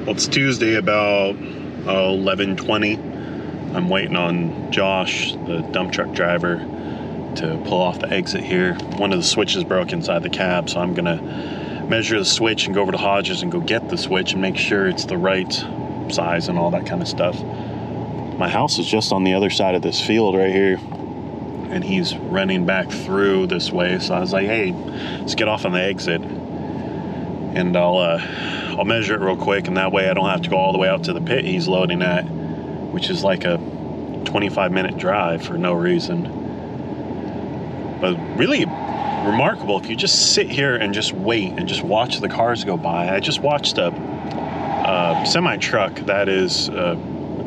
Well, it's Tuesday about 11:20. I'm waiting on Josh, the dump truck driver, to pull off the exit here. One of the switches broke inside the cab, so I'm gonna measure the switch and go over to Hodges and go get the switch and make sure it's the right size and all that kind of stuff. My house is just on the other side of this field right here, and he's running back through this way, so I was like, hey, let's get off on the exit and I'll measure it real quick, and that way I don't have to go all the way out to the pit he's loading at, which is like a 25-minute drive for no reason. But really remarkable if you just sit here and just wait and just watch the cars go by. I just watched a semi-truck that is a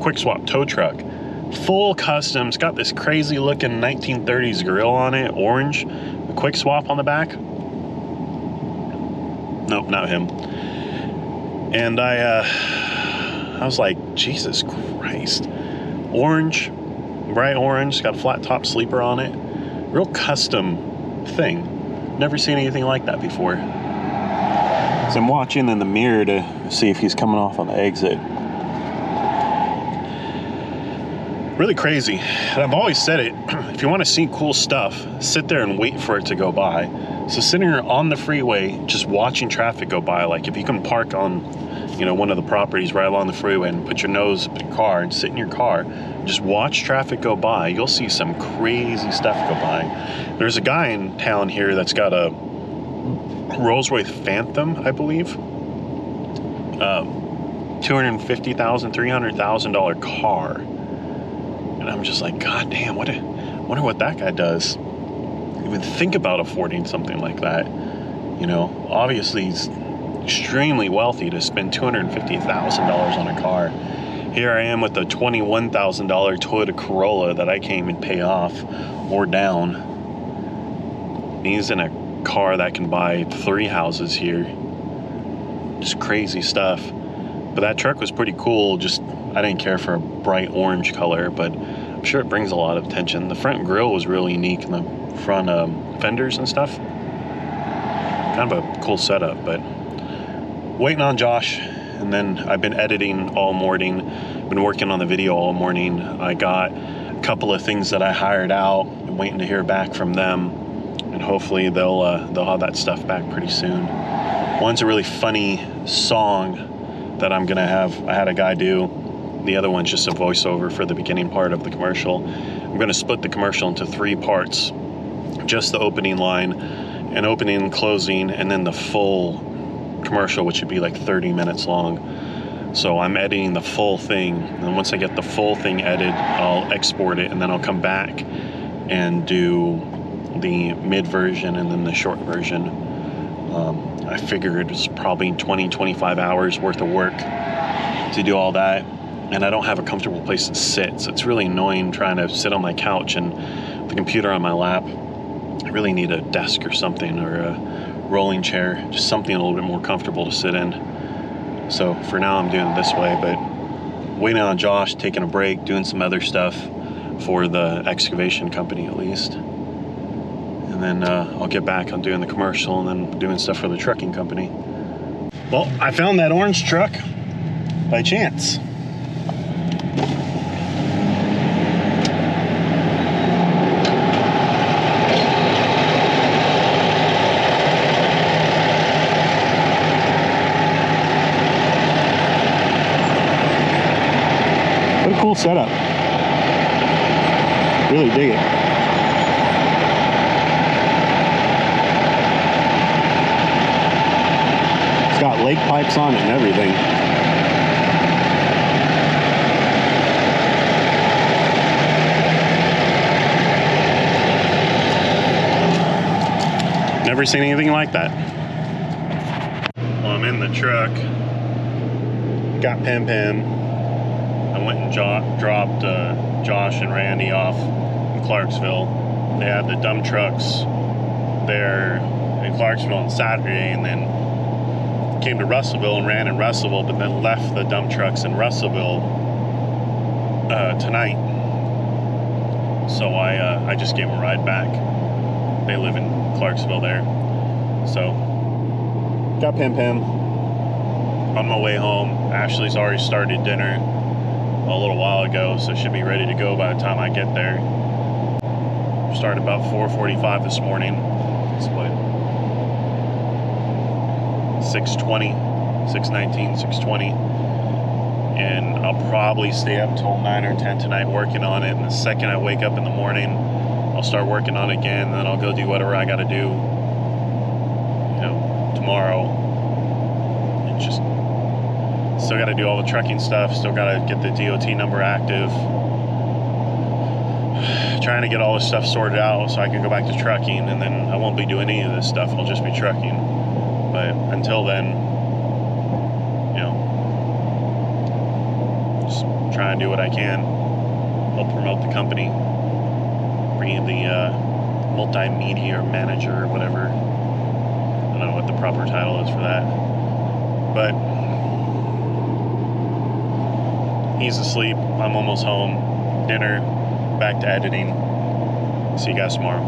quick swap tow truck, full custom. It's got this crazy looking 1930s grill on it, orange, a quick swap on the back. Nope, not him. And I was like, Jesus Christ. Orange, bright orange, got a flat top sleeper on it. Real custom thing. Never seen anything like that before. So I'm watching in the mirror to see if he's coming off on the exit. Really crazy. And I've always said it, if you want to see cool stuff, sit there and wait for it to go by. So sitting here on the freeway, just watching traffic go by, like if you can park on, one of the properties right along the freeway and put your nose up in your car and sit in your car, just watch traffic go by, you'll see some crazy stuff go by. There's a guy in town here that's got a Rolls-Royce Phantom, I believe. $250,000, $300,000 car. And I'm just like, God damn, wonder what that guy does. Even think about affording something like that. Obviously he's extremely wealthy to spend $250,000 on a car. Here I am with a $21,000 Toyota Corolla that I can't even pay off or down. And he's in a car that can buy 3 houses here. Just crazy stuff. But that truck was pretty cool. Just, I didn't care for a bright orange color, but I'm sure it brings a lot of attention. The front grille was really unique, and the front fenders and stuff. Kind of a cool setup, but waiting on Josh, and then I've been editing all morning, been working on the video all morning. I got a couple of things that I hired out. I'm waiting to hear back from them, and hopefully they'll have that stuff back pretty soon. One's a really funny song that I'm gonna have. I had a guy do. The other one's just a voiceover for the beginning part of the commercial. I'm gonna split the commercial into 3 parts. Just the opening line, and opening and closing, and then the full commercial, which would be like 30 minutes long. So I'm editing the full thing, and once I get the full thing edited, I'll export it, and then I'll come back and do the mid version and then the short version. I figured it's probably 20-25 hours worth of work to do all that, and I don't have a comfortable place to sit, so it's really annoying trying to sit on my couch and the computer on my lap. I really need a desk or something, or a rolling chair, just something a little bit more comfortable to sit in. So for now I'm doing it this way, but waiting on Josh, taking a break, doing some other stuff for the excavation company at least. And then I'll get back on doing the commercial and then doing stuff for the trucking company. Well, I found that orange truck by chance. What a cool setup. Really dig it. It's got lake pipes on it and everything. Never seen anything like that. Well, I'm in the truck. Got Pim Pim. I went and dropped Josh and Randy off in Clarksville. They had the dump trucks there in Clarksville on Saturday, and then came to Russellville and ran in Russellville, but then left the dump trucks in Russellville tonight. So I just gave them a ride back. They live in Clarksville there. So got Pim Pim. on my way home. Ashley's already started dinner a little while ago, so should be ready to go by the time I get there. Started about 4:45 this morning. It's what? 6:20, 6:19, 6:20. And I'll probably stay up till 9 or 10 tonight working on it. And the second I wake up in the morning, I'll start working on it again. And then I'll go do whatever I got to do, tomorrow. And just still got to do all the trucking stuff. Still got to get the DOT number active. Trying to get all this stuff sorted out so I can go back to trucking. And then I won't be doing any of this stuff. I'll just be trucking. But until then, just try and do what I can. Help promote the company. Bring in the multimedia manager or whatever. I don't know what the proper title is for that. But he's asleep. I'm almost home. Dinner. Back to editing. See you guys tomorrow.